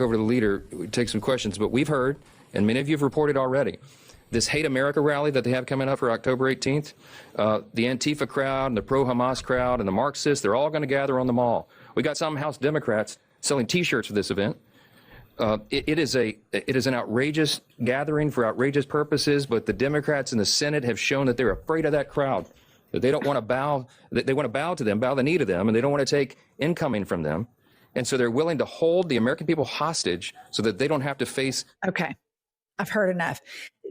over to the leader, take some questions, but we've heard, and many of you have reported already, this Hate America rally that they have coming up for October 18th, the Antifa crowd and the pro-Hamas crowd and the Marxists, they're all going to gather on the mall. We got some House Democrats selling T-shirts for this event. It is an outrageous gathering for outrageous purposes, but the Democrats in the Senate have shown that they're afraid of that crowd, that they don't want to bow, that they want to bow to them, bow the knee to them, and they don't want to take incoming from them. And so they're willing to hold the American people hostage so that they don't have to face. Okay. I've heard enough.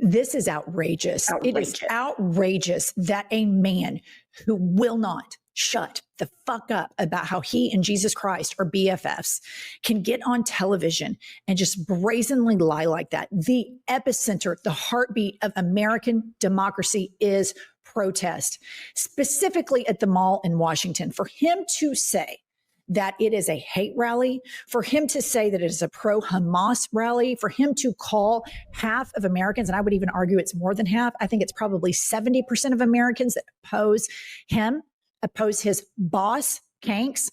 This is outrageous. It is outrageous that a man who will not shut the fuck up about how he and Jesus Christ are BFFs can get on television and just brazenly lie like that. The epicenter, the heartbeat of American democracy is protest, specifically at the mall in Washington. For him to say that it is a hate rally, for him to say that it is a pro-Hamas rally, for him to call half of Americans, and I would even argue it's more than half, I think it's probably 70% of Americans that oppose him, oppose his boss, Kanks.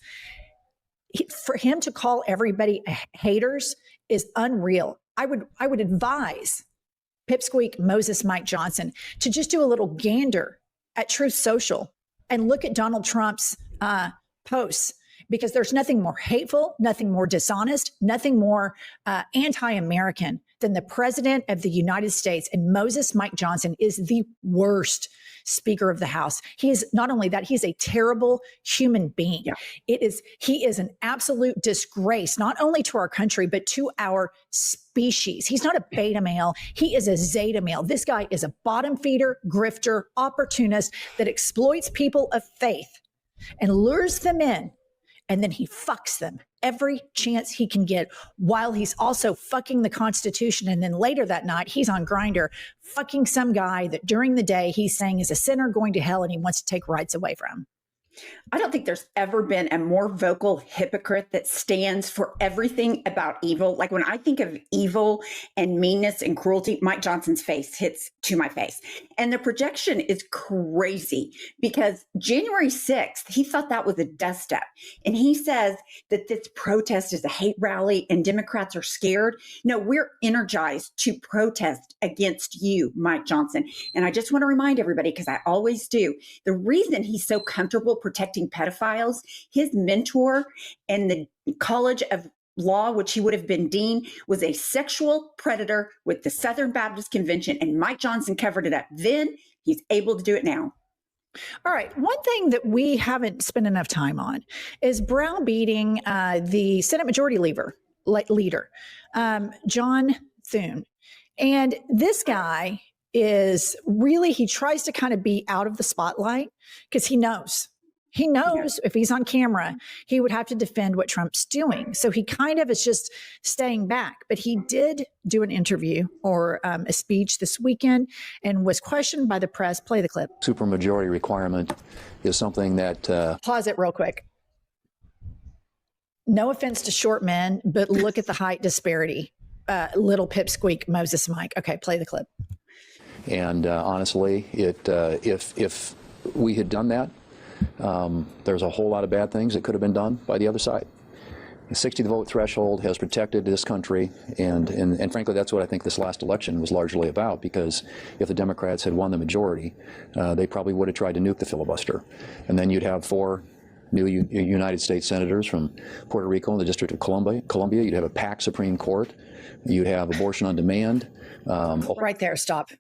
For him to call everybody haters is unreal. I would advise Pipsqueak Moses Mike Johnson to just do a little gander at Truth Social and look at Donald Trump's posts, because there's nothing more hateful, nothing more dishonest, nothing more anti-American than the president of the United States. And Moses Mike Johnson is the worst Speaker of the House. He is not only that, he's a terrible human being. Yeah. He is an absolute disgrace, not only to our country, but to our species. He's not a beta male. He is a zeta male. This guy is a bottom feeder, grifter, opportunist that exploits people of faith and lures them in. And then he fucks them every chance he can get, while he's also fucking the Constitution. And then later that night, he's on Grindr fucking some guy that during the day he's saying is a sinner going to hell and he wants to take rights away from. I don't think there's ever been a more vocal hypocrite that stands for everything about evil. Like when I think of evil and meanness and cruelty, Mike Johnson's face hits to my face. And the projection is crazy because January 6th, he thought that was a dust up. And he says that this protest is a hate rally and Democrats are scared. No, we're energized to protest against you, Mike Johnson. And I just want to remind everybody, because I always do, the reason he's so comfortable protecting pedophiles, his mentor in the College of Law, which he would have been dean, was a sexual predator with the Southern Baptist Convention, and Mike Johnson covered it up then. He's able to do it now. All right. One thing that we haven't spent enough time on is browbeating the Senate Majority Leader, John Thune. And this guy is really, he tries to kind of be out of the spotlight because he knows if he's on camera, he would have to defend what Trump's doing. So he kind of is just staying back. But he did do an interview or a speech this weekend and was questioned by the press. Play the clip. Supermajority requirement is something that... Pause it real quick. No offense to short men, but look at the height disparity. Little pipsqueak Moses Mike. Okay, play the clip. And honestly, if we had done that, there's a whole lot of bad things that could have been done by the other side. The 60 vote threshold has protected this country, and frankly, that's what I think this last election was largely about, because if the Democrats had won the majority, they probably would have tried to nuke the filibuster. And then you'd have 4 new United States senators from Puerto Rico and the District of Columbia. You'd have a PAC Supreme Court. You'd have abortion on demand. Right there, stop.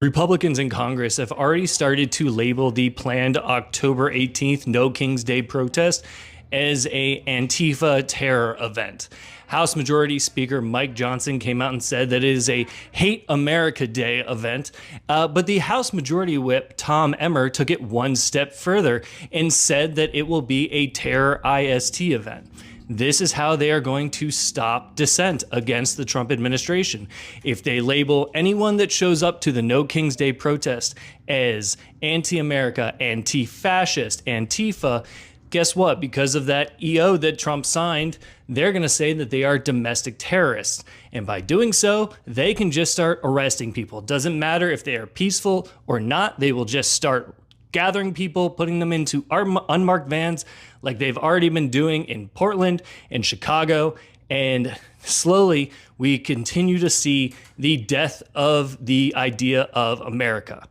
Republicans in Congress have already started to label the planned October 18th No King's Day protest as a Antifa terror event. House Majority Speaker Mike Johnson came out and said that it is a Hate America Day event, but the House Majority Whip Tom Emmer took it one step further and said that it will be a terror IST event. This is how they are going to stop dissent against the Trump administration. If they label anyone that shows up to the No King's Day protest as anti-America, anti-fascist, Antifa, guess what? Because of that EO that Trump signed, they're going to say that they are domestic terrorists. And by doing so, they can just start arresting people. It doesn't matter if they are peaceful or not. They will just start gathering people, putting them into unmarked vans like they've already been doing in Portland and Chicago. And Slowly, we continue to see the death of the idea of America.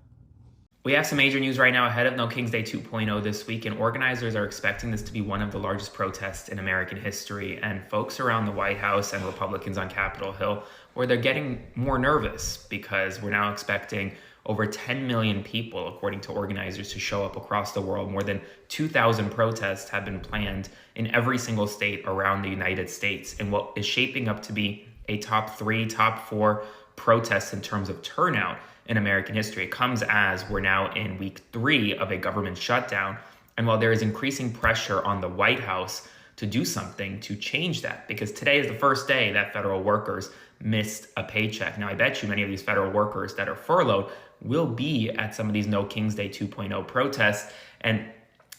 We have some major news right now ahead of No King's Day 2.0 this week, and organizers are expecting this to be one of the largest protests in American history. And folks around the White House and Republicans on Capitol Hill, where they're getting more nervous because we're now expecting over 10 million people, according to organizers, to show up across the world. More than 2,000 protests have been planned in every single state around the United States, in what is shaping up to be a top 3, top 4 protests in terms of turnout in American history. It comes as we're now in week 3 of a government shutdown. And while there is increasing pressure on the White House to do something to change that, because today is the first day that federal workers missed a paycheck. Now, I bet you many of these federal workers that are furloughed will be at some of these No King's Day 2.0 protests. And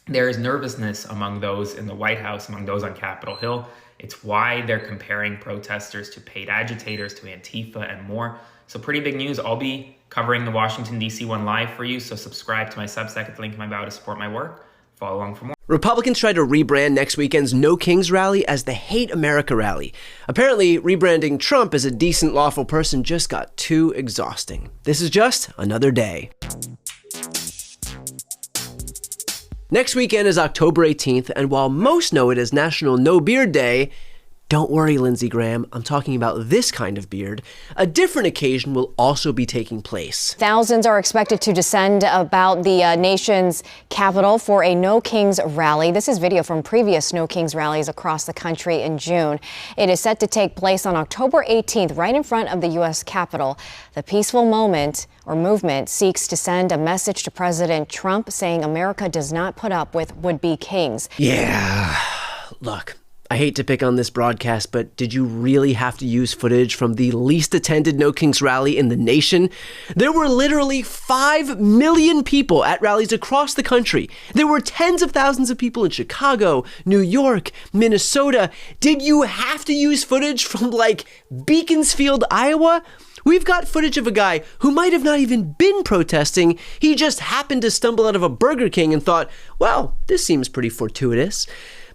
there is nervousness among those in the White House, among those on Capitol Hill. It's why they're comparing protesters to paid agitators, to Antifa and more. So pretty big news. I'll be covering the Washington, D.C. one live for you. So subscribe to my Substack at the link in my bio to support my work. Follow along for more. Republicans tried to rebrand next weekend's No Kings rally as the Hate America rally. Apparently, rebranding Trump as a decent, lawful person just got too exhausting. This is just another day. Next weekend is October 18th, and while most know it as National No Beard Day, don't worry, Lindsey Graham, I'm talking about this kind of beard. A different occasion will also be taking place. Thousands are expected to descend about the nation's capital for a No Kings rally. This is video from previous No Kings rallies across the country in June. It is set to take place on October 18th, right in front of the U.S. Capitol. The peaceful movement seeks to send a message to President Trump saying America does not put up with would-be kings. Yeah, look. I hate to pick on this broadcast, but did you really have to use footage from the least attended No Kings rally in the nation? There were literally 5 million people at rallies across the country. There were tens of thousands of people in Chicago, New York, Minnesota. Did you have to use footage from, like, Beaconsfield, Iowa? We've got footage of a guy who might have not even been protesting. He just happened to stumble out of a Burger King and thought, well, this seems pretty fortuitous.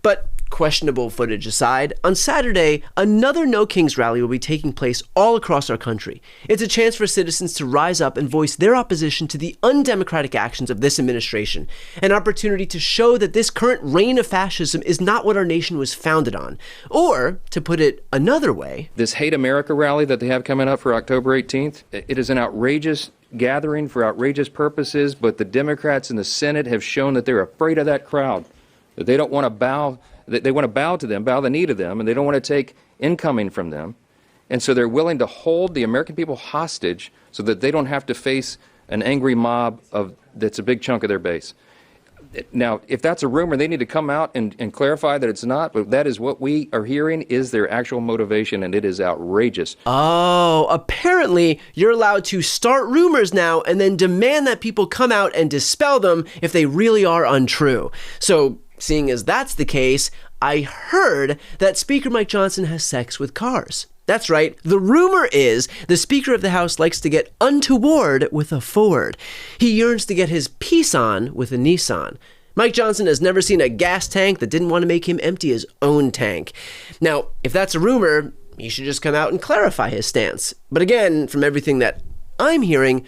But questionable footage aside, on Saturday, another No Kings rally will be taking place all across our country. It's a chance for citizens to rise up and voice their opposition to the undemocratic actions of this administration, an opportunity to show that this current reign of fascism is not what our nation was founded on. Or, to put it another way, this Hate America rally that they have coming up for October 18th, it is an outrageous gathering for outrageous purposes, but the Democrats in the Senate have shown that they're afraid of that crowd, that they don't want to bow. They want to bow to them, bow the knee to them, and they don't want to take incoming from them. And so they're willing to hold the American people hostage so that they don't have to face an angry mob that's a big chunk of their base. Now, if that's a rumor, they need to come out and clarify that it's not, but that is what we are hearing is their actual motivation, and it is outrageous. Oh, apparently you're allowed to start rumors now and then demand that people come out and dispel them if they really are untrue. So, seeing as that's the case, I heard that Speaker Mike Johnson has sex with cars. That's right. The rumor is the Speaker of the House likes to get untoward with a Ford. He yearns to get his peace on with a Nissan. Mike Johnson has never seen a gas tank that didn't want to make him empty his own tank. Now, if that's a rumor, he should just come out and clarify his stance. But again, from everything that I'm hearing,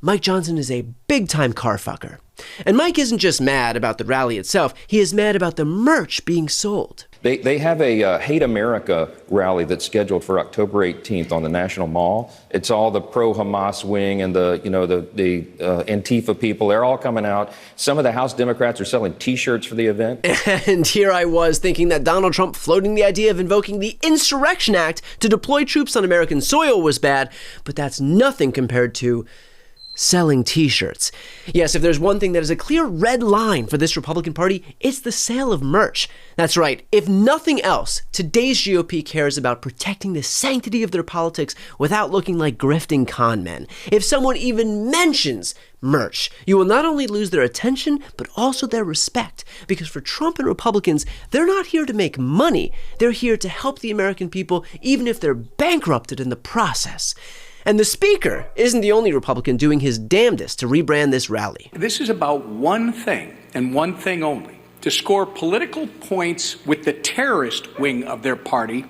Mike Johnson is a big-time car fucker. And Mike isn't just mad about the rally itself, he is mad about the merch being sold. They have a Hate America rally that's scheduled for October 18th on the National Mall. It's all the pro-Hamas wing and the Antifa people. They're all coming out. Some of the House Democrats are selling T-shirts for the event. And here I was thinking that Donald Trump floating the idea of invoking the Insurrection Act to deploy troops on American soil was bad, but that's nothing compared to selling T-shirts. Yes, if there's one thing that is a clear red line for this Republican Party, it's the sale of merch. That's right. If nothing else, today's GOP cares about protecting the sanctity of their politics without looking like grifting con men. If someone even mentions merch, you will not only lose their attention, but also their respect. Because for Trump and Republicans, they're not here to make money. They're here to help the American people, even if they're bankrupted in the process. And the Speaker isn't the only Republican doing his damnedest to rebrand this rally. This is about one thing and one thing only: to score political points with the terrorist wing of their party,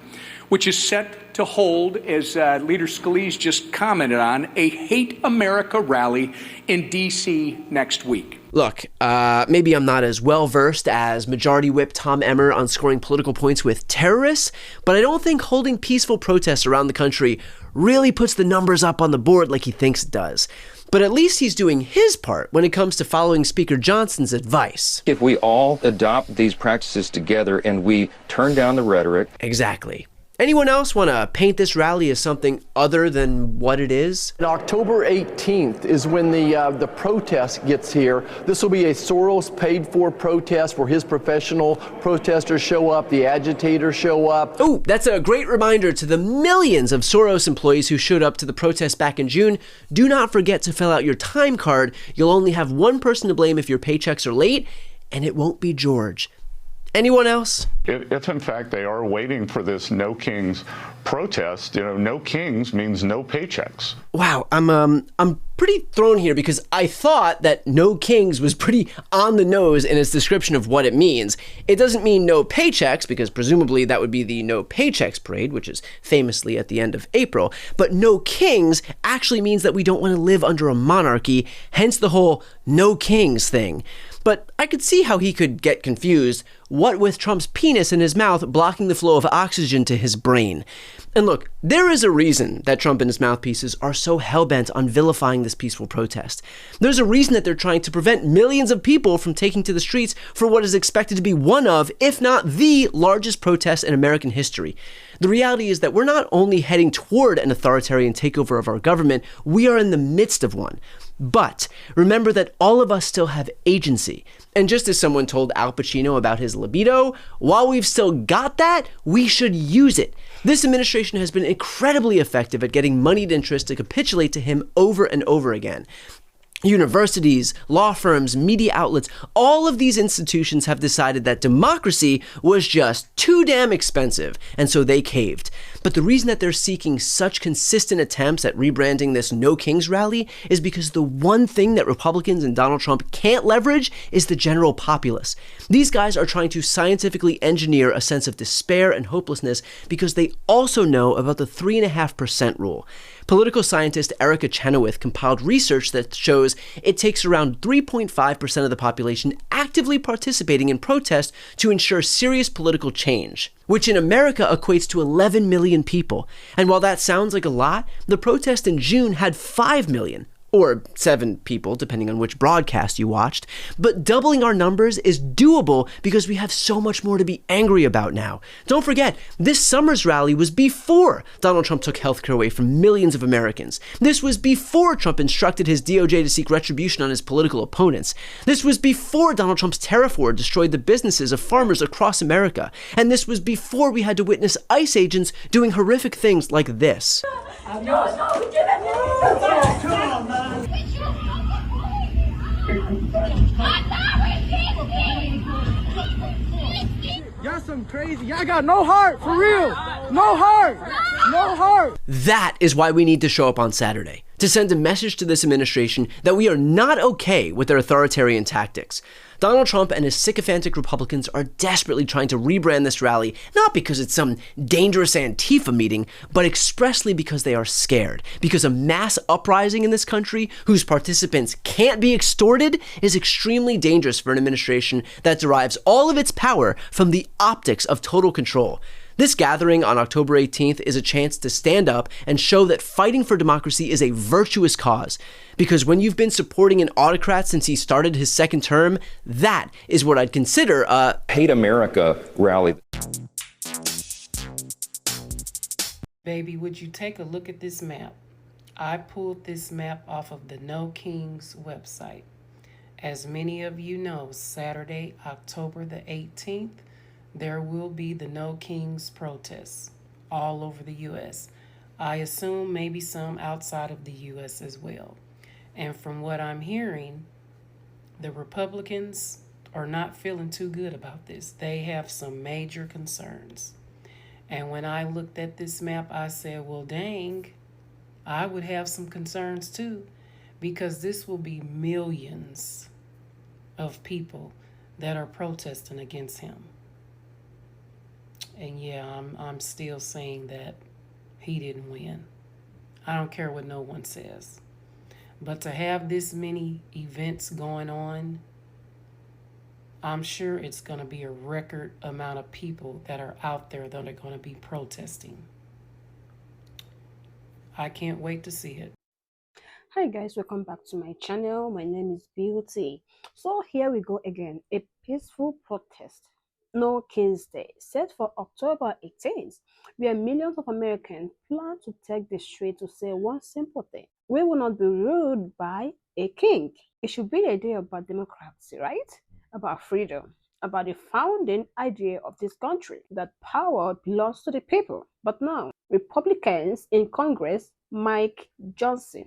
which is set to hold, as Leader Scalise just commented on, a Hate America rally in D.C. next week. Look, maybe I'm not as well-versed as Majority Whip Tom Emmer on scoring political points with terrorists, but I don't think holding peaceful protests around the country really puts the numbers up on the board like he thinks it does. But at least he's doing his part when it comes to following Speaker Johnson's advice. If we all adopt these practices together and we turn down the rhetoric. Exactly. Anyone else want to paint this rally as something other than what it is? And October 18th is when the protest gets here. This will be a Soros paid-for protest where his professional protesters show up, the agitators show up. Oh, that's a great reminder to the millions of Soros employees who showed up to the protest back in June. Do not forget to fill out your time card. You'll only have one person to blame if your paychecks are late, and it won't be George. Anyone else? If in fact they are waiting for this No Kings protest, no kings means no paychecks. Wow, I'm pretty thrown here because I thought that No Kings was pretty on the nose in its description of what it means. It doesn't mean no paychecks, because presumably that would be the No Paychecks Parade, which is famously at the end of April. But No Kings actually means that we don't want to live under a monarchy, hence the whole No Kings thing. But I could see how he could get confused, what with Trump's penis in his mouth blocking the flow of oxygen to his brain. And look, there is a reason that Trump and his mouthpieces are so hell-bent on vilifying this peaceful protest. There's a reason that they're trying to prevent millions of people from taking to the streets for what is expected to be one of, if not the largest protest in American history. The reality is that we're not only heading toward an authoritarian takeover of our government, we are in the midst of one. But remember that all of us still have agency. And just as someone told Al Pacino about his libido, while we've still got that, we should use it. This administration has been incredibly effective at getting moneyed interests to capitulate to him over and over again. Universities, law firms, media outlets, all of these institutions have decided that democracy was just too damn expensive, and so they caved. But the reason that they're seeking such consistent attempts at rebranding this No Kings rally is because the one thing that Republicans and Donald Trump can't leverage is the general populace. These guys are trying to scientifically engineer a sense of despair and hopelessness because they also know about the 3.5% rule. Political scientist Erica Chenoweth compiled research that shows it takes around 3.5% of the population actively participating in protests to ensure serious political change, which in America equates to 11 million people. And while that sounds like a lot, the protest in June had 5 million. Or 7 people, depending on which broadcast you watched. But doubling our numbers is doable because we have so much more to be angry about now. Don't forget, this summer's rally was before Donald Trump took healthcare away from millions of Americans. This was before Trump instructed his DOJ to seek retribution on his political opponents. This was before Donald Trump's tariff war destroyed the businesses of farmers across America. And this was before we had to witness ICE agents doing horrific things like this. Y'all some crazy. Y'all got no heart, for real. No heart. No heart. That is why we need to show up on Saturday, to send a message to this administration that we are not okay with their authoritarian tactics. Donald Trump and his sycophantic Republicans are desperately trying to rebrand this rally, not because it's some dangerous Antifa meeting, but expressly because they are scared. Because a mass uprising in this country, whose participants can't be extorted, is extremely dangerous for an administration that derives all of its power from the optics of total control. This gathering on October 18th is a chance to stand up and show that fighting for democracy is a virtuous cause. Because when you've been supporting an autocrat since he started his second term, that is what I'd consider a Hate America rally. Baby, would you take a look at this map? I pulled this map off of the No Kings website. As many of you know, Saturday, October the 18th, there will be the No Kings protests all over the U.S. I assume maybe some outside of the U.S. as well. And from what I'm hearing, the Republicans are not feeling too good about this. They have some major concerns. And when I looked at this map, I said, well, dang, I would have some concerns too, because this will be millions of people that are protesting against him. And yeah, I'm still saying that he didn't win. I don't care what no one says. But to have this many events going on, I'm sure it's going to be a record amount of people that are out there that are going to be protesting. I can't wait to see it. Hi guys, welcome back to my channel. My name is Beauty. So here we go again. A peaceful protest, No King's Day, set for October 18th, where millions of Americans plan to take the street to say one simple thing: we will not be ruled by a king. It should be a day about democracy, right? About freedom, about the founding idea of this country, that power belongs to the people. But now, Republicans in Congress, Mike Johnson,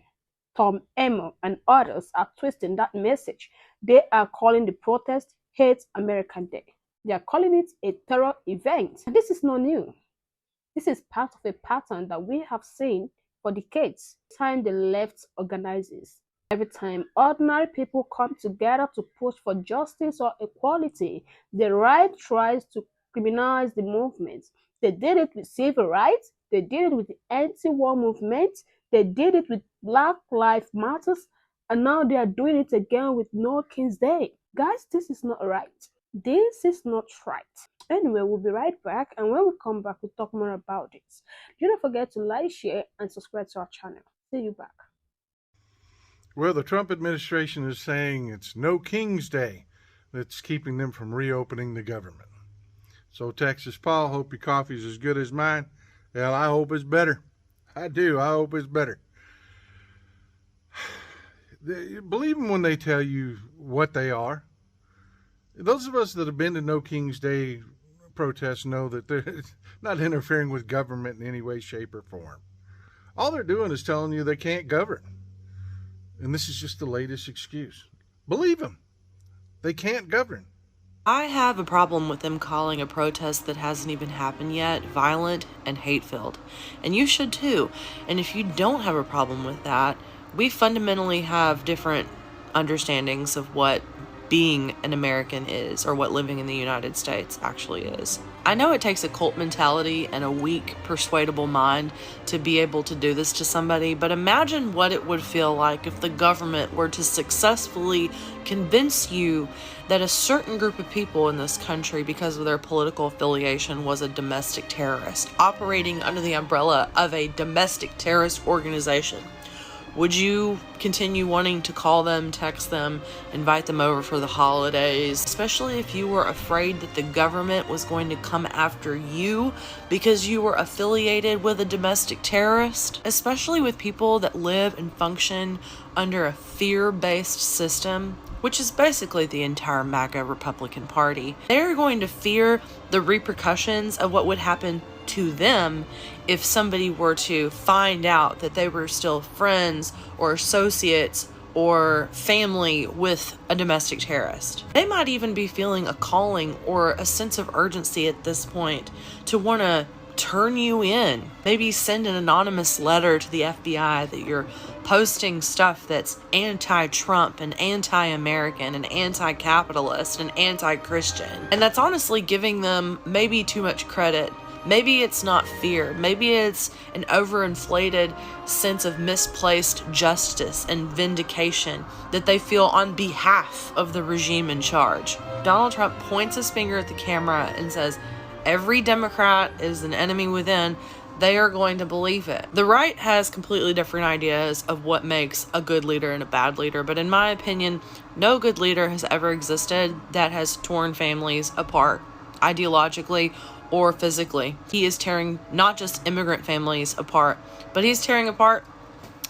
Tom Emmer, and others are twisting that message. They are calling the protest Hate American Day. They are calling it a terror event. And this is not new. This is part of a pattern that we have seen for decades. Every time the left organizes, every time ordinary people come together to push for justice or equality, the right tries to criminalize the movement. They did it with civil rights. They did it with the anti-war movement. They did it with Black Lives Matters. And now they are doing it again with No King's Day. Guys, this is not right. This is not right. Anyway, we'll be right back. And when we come back, we'll talk more about it. Do not forget to like, share, and subscribe to our channel. See you back. Well, the Trump administration is saying it's No King's Day that's keeping them from reopening the government. So, Texas Paul, hope your coffee's as good as mine. Well, I hope it's better. I do. I hope it's better. Believe them when they tell you what they are. Those of us that have been to No King's Day protests know that they're not interfering with government in any way, shape, or form. All they're doing is telling you they can't govern. And this is just the latest excuse. Believe them. They can't govern. I have a problem with them calling a protest that hasn't even happened yet violent and hate-filled. And you should too. And if you don't have a problem with that, we fundamentally have different understandings of what being an American is, or what living in the United States actually is. I know it takes a cult mentality and a weak, persuadable mind to be able to do this to somebody, but imagine what it would feel like if the government were to successfully convince you that a certain group of people in this country, because of their political affiliation, was a domestic terrorist, operating under the umbrella of a domestic terrorist organization. Would you continue wanting to call them, text them, invite them over for the holidays, especially if you were afraid that the government was going to come after you because you were affiliated with a domestic terrorist? Especially with people that live and function under a fear-based system, which is basically the entire MAGA Republican Party. They're going to fear the repercussions of what would happen to them if somebody were to find out that they were still friends or associates or family with a domestic terrorist. They might even be feeling a calling or a sense of urgency at this point to want to turn you in. Maybe send an anonymous letter to the FBI that you're posting stuff that's anti-Trump and anti-American and anti-capitalist and anti-Christian. And that's honestly giving them maybe too much credit. Maybe it's not fear. Maybe it's an overinflated sense of misplaced justice and vindication that they feel on behalf of the regime in charge. Donald Trump points his finger at the camera and says, every Democrat is an enemy within. They are going to believe it. The right has completely different ideas of what makes a good leader and a bad leader, but in my opinion, no good leader has ever existed that has torn families apart ideologically or physically. He is tearing not just immigrant families apart, but he's tearing apart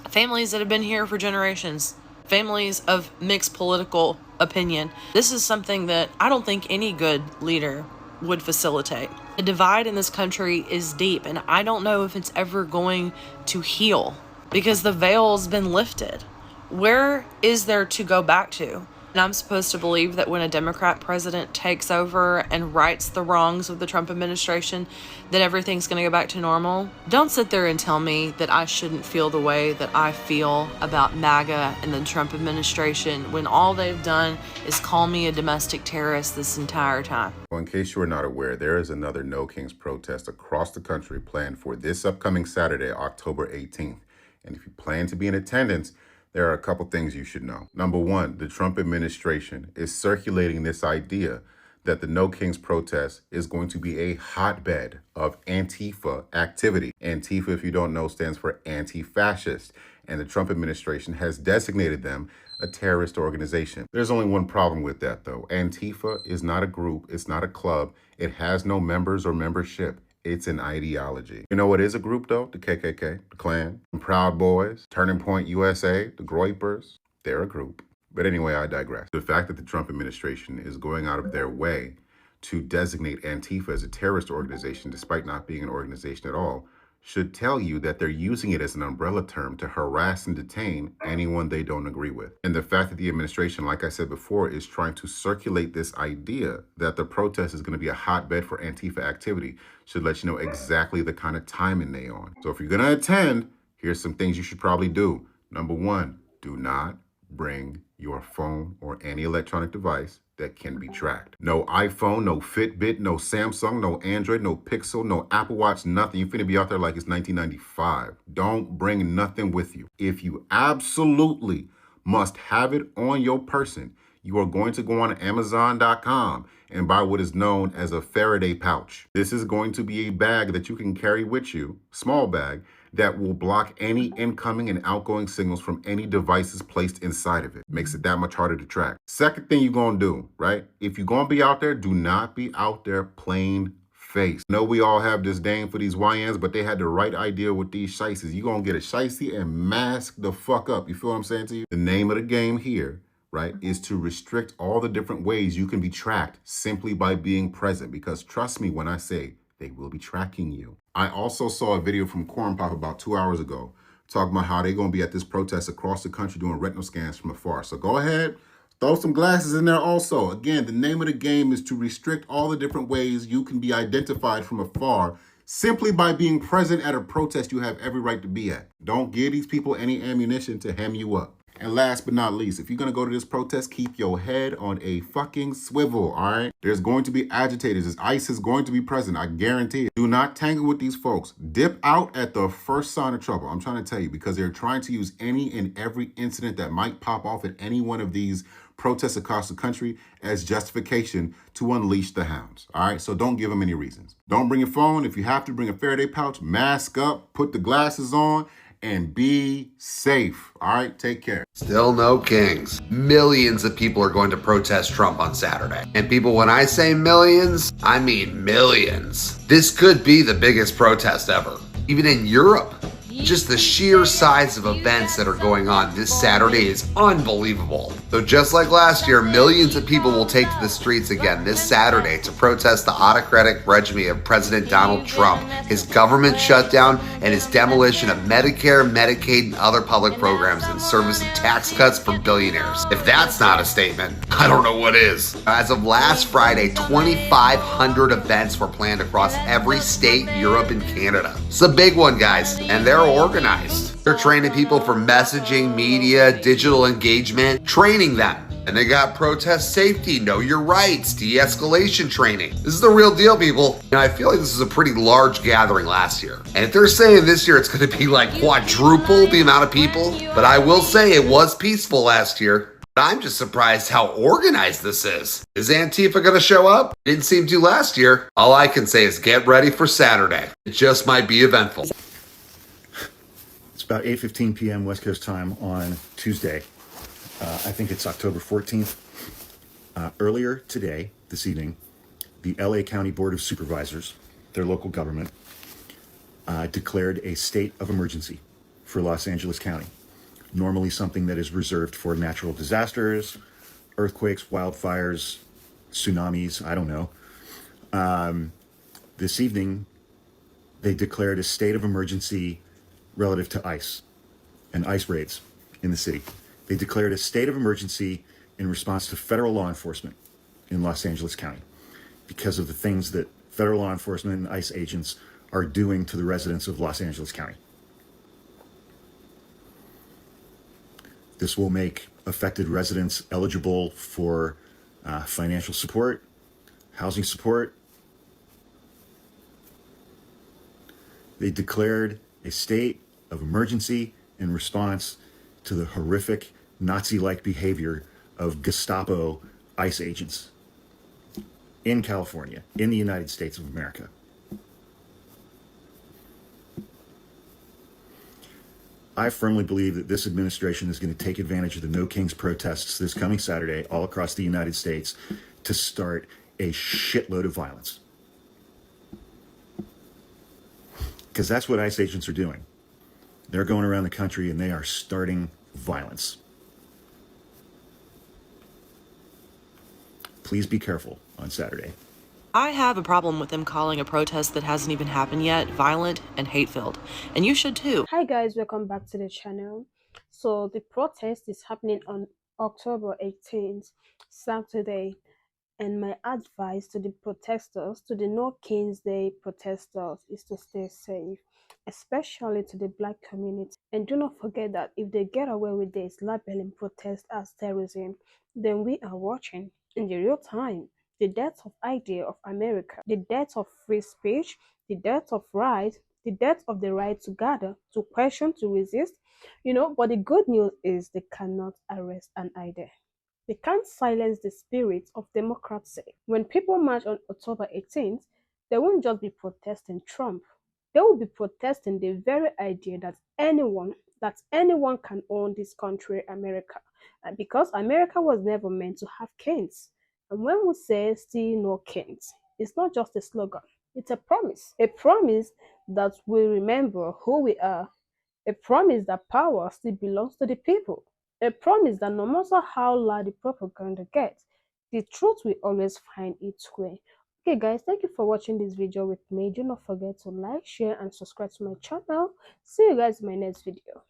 families that have been here for generations, families of mixed political opinion. This is something that I don't think any good leader would facilitate. The divide in this country is deep, and I don't know if it's ever going to heal because the veil's been lifted. Where is there to go back to? And I'm supposed to believe that when a Democrat president takes over and rights the wrongs of the Trump administration, that everything's going to go back to normal? Don't sit there and tell me that I shouldn't feel the way that I feel about MAGA and the Trump administration when all they've done is call me a domestic terrorist this entire time. Well, in case you are not aware, there is another No Kings protest across the country planned for this upcoming Saturday, October 18th. And if you plan to be in attendance, there are a couple things you should know. Number one, the Trump administration is circulating this idea that the No Kings protest is going to be a hotbed of Antifa activity. Antifa, if you don't know, stands for anti-fascist, and the Trump administration has designated them a terrorist organization. There's only one problem with that, though. Antifa is not a group, it's not a club, it has no members or membership. It's an ideology. You know what is a group, though? The KKK, the Klan, the Proud Boys, Turning Point USA, the Groypers. They're a group. But anyway, I digress. The fact that the Trump administration is going out of their way to designate Antifa as a terrorist organization, despite not being an organization at all, should tell you that they're using it as an umbrella term to harass and detain anyone they don't agree with. And the fact that the administration, like I said before, is trying to circulate this idea that the protest is going to be a hotbed for Antifa activity should let you know exactly the kind of timing they on. So if you're going to attend, here's some things you should probably do. Number one, do not bring your phone or any electronic device that can be tracked. No iPhone, no Fitbit, no Samsung, no Android, no Pixel, no Apple Watch, nothing. You're finna be out there like it's 1995. Don't bring nothing with you. If you absolutely must have it on your person, you are going to go on Amazon.com and buy what is known as a Faraday pouch. This is going to be a bag that you can carry with you, small bag, that will block any incoming and outgoing signals from any devices placed inside of it. Makes it that much harder to track. Second thing you're gonna do, right? If you're gonna be out there, do not be out there plain face. I know we all have disdain for these YNs, but they had the right idea with these shiesties. You're gonna get a shiesty and mask the fuck up. You feel what I'm saying to you? The name of the game here, right, is to restrict all the different ways you can be tracked simply by being present. Because trust me when I say, they will be tracking you. I also saw a video from Corn Pop about 2 hours ago talking about how they're going to be at this protest across the country doing retinal scans from afar. So go ahead, throw some glasses in there also. Again, the name of the game is to restrict all the different ways you can be identified from afar simply by being present at a protest you have every right to be at. Don't give these people any ammunition to hem you up. And last but not least, if you're going to go to this protest, keep your head on a fucking swivel, all right? There's going to be agitators. ICE is going to be present, I guarantee it. Do not tangle with these folks. Dip out at the first sign of trouble. I'm trying to tell you, because they're trying to use any and every incident that might pop off at any one of these protests across the country as justification to unleash the hounds, all right? So don't give them any reasons. Don't bring your phone. If you have to, bring a Faraday pouch, mask up, put the glasses on, and be safe. All right, take care. Still no kings. Millions of people are going to protest Trump on Saturday. And people, when I say millions, I mean millions. This could be the biggest protest ever. Even in Europe, just the sheer size of events that are going on this Saturday is unbelievable. So just like last year, millions of people will take to the streets again this Saturday to protest the autocratic regime of President Donald Trump, his government shutdown, and his demolition of Medicare, Medicaid, and other public programs in service of tax cuts for billionaires. If that's not a statement, I don't know what is. As of last Friday, 2,500 events were planned across every state, Europe, and Canada. It's a big one, guys, and they're organized. They're training people for messaging, media, digital engagement, training them. And they got protest safety, know your rights, de-escalation training. This is the real deal, people. Now, I feel like this was a pretty large gathering last year. And if they're saying this year it's going to be like quadruple the amount of people, but I will say it was peaceful last year. I'm just surprised how organized this is. Is Antifa going to show up? Didn't seem to last year. All I can say is get ready for Saturday. It just might be eventful. It's about 8:15 p.m. West Coast time on Tuesday. I think it's October 14th. Earlier today, this evening, the LA County Board of Supervisors, their local government, declared a state of emergency for Los Angeles County. Normally something that is reserved for natural disasters, earthquakes, wildfires, tsunamis, I don't know. This evening, they declared a state of emergency relative to ICE and ICE raids in the city. They declared a state of emergency in response to federal law enforcement in Los Angeles County because of the things that federal law enforcement and ICE agents are doing to the residents of Los Angeles County. This will make affected residents eligible for financial support, housing support. They declared a state of emergency in response to the horrific Nazi-like behavior of Gestapo ICE agents in California, in the United States of America. I firmly believe that this administration is going to take advantage of the No Kings protests this coming Saturday all across the United States to start a shitload of violence. Because that's what ICE agents are doing. They're going around the country and they are starting violence. Please be careful on Saturday. I have a problem with them calling a protest that hasn't even happened yet violent and hate-filled, and you should too. Hi guys, welcome back to the channel. So the protest is happening on October 18th, Saturday, and my advice to the protesters, to the No Kings Day protesters, is to stay safe, especially to the Black community. And do not forget that if they get away with this, labeling protest as terrorism, then we are watching in the real time the death of idea of America, the death of free speech, the death of right, the death of the right to gather, to question, to resist, but the good news is they cannot arrest an idea. They can't silence the spirit of democracy. When people march on October 18th, they won't just be protesting Trump. They will be protesting the very idea that anyone can own this country, America. And because America was never meant to have kings. And when we say still no kings, it's not just a slogan. It's a promise that we remember who we are, a promise that power still belongs to the people, a promise that no matter how loud the propaganda gets, the truth will always find its way. Okay guys, thank you for watching this video with me. Do not forget to like, share and subscribe to my channel. See you guys in my next video.